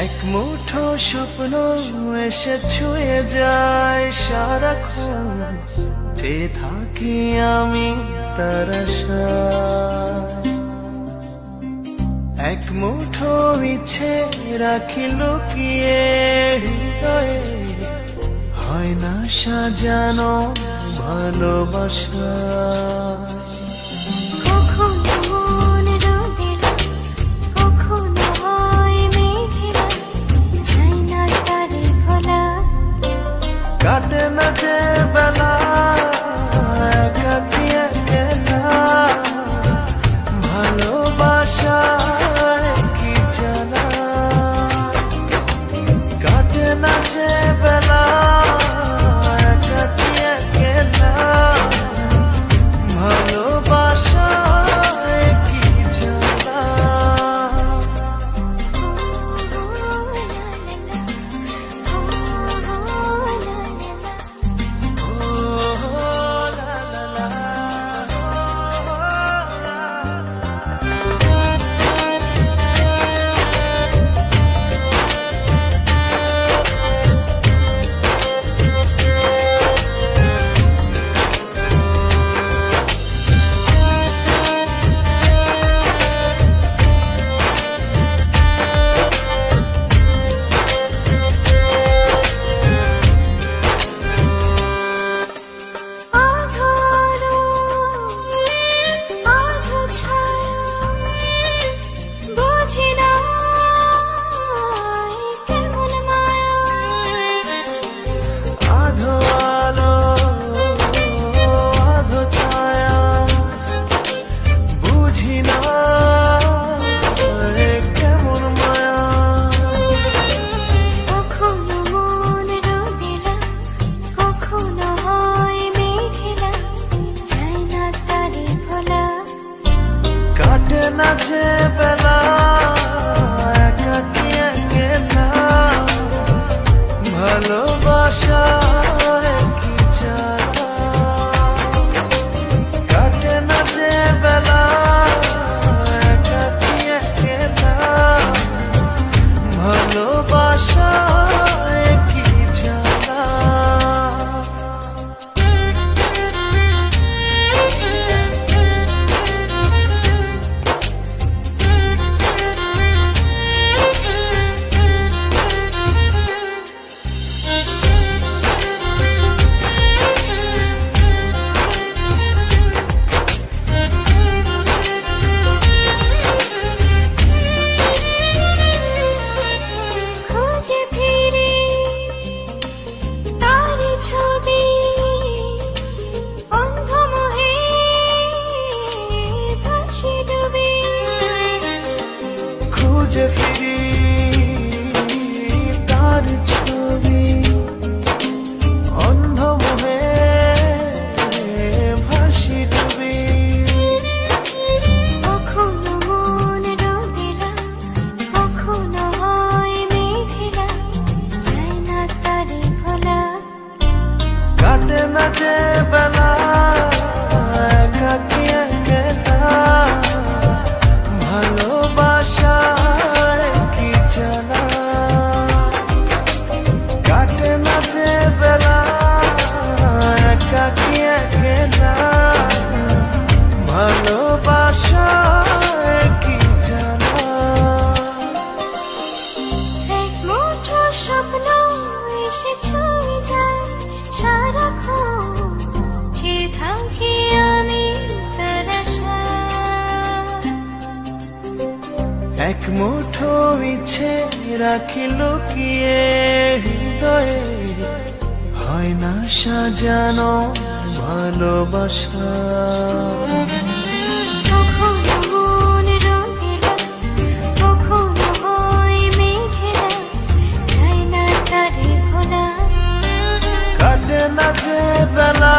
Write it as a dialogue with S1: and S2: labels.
S1: এক মুঠো স্বপ্ন এসে ছুঁয়ে যায় সারাক্ষণ, চেয়ে থাকি আমি তার আশায়। এক মুঠো ইচ্ছে রাখি লুকিয়ে হৃদয়ে, হয় না সাজানো ভালোবাসা। কাটে না যে বেলা একাকী একেলা, ভালোবাসায় কি জানা। কাটে না যে বেলা একাকী একেলা, ভালোবাসায় কি জানা। কাটে না যে বেলা একাকী একেলা, ভালোবাসায় কি জানা। কাটে না যে বেলা একাকী একেলা, ভালোবাসায় কি জানা। খুঁজে ফিরি তার ছবি, অন্ধ মোহে ভাসি ডুবি।
S2: কখনো মন রঙিলা, কখনো হয় মেঘলা, চাই না তারে ভোলা।
S1: কাটে না যে বেলা একাকী একেলা, ভালোবাসায় কি জানা। কাটে না যে বেলা একাকী একেলা, ভালোবাসায় কি জানা।
S2: এক মুঠো স্বপ্ন এসে ছুঁয়ে যায় সারাক্ষণ, চেয়ে থাকি আমি তার আশায়।
S1: এক মুঠো ইচ্ছে রাখি লুকিয়ে হৃদয়ে, হয় না সাজানো ভালোবাসা।
S2: কখনো মন রঙিলা, কখনো হয় মেঘলা, চাই না তারে ভোলা।
S1: কাটে না যে বেলা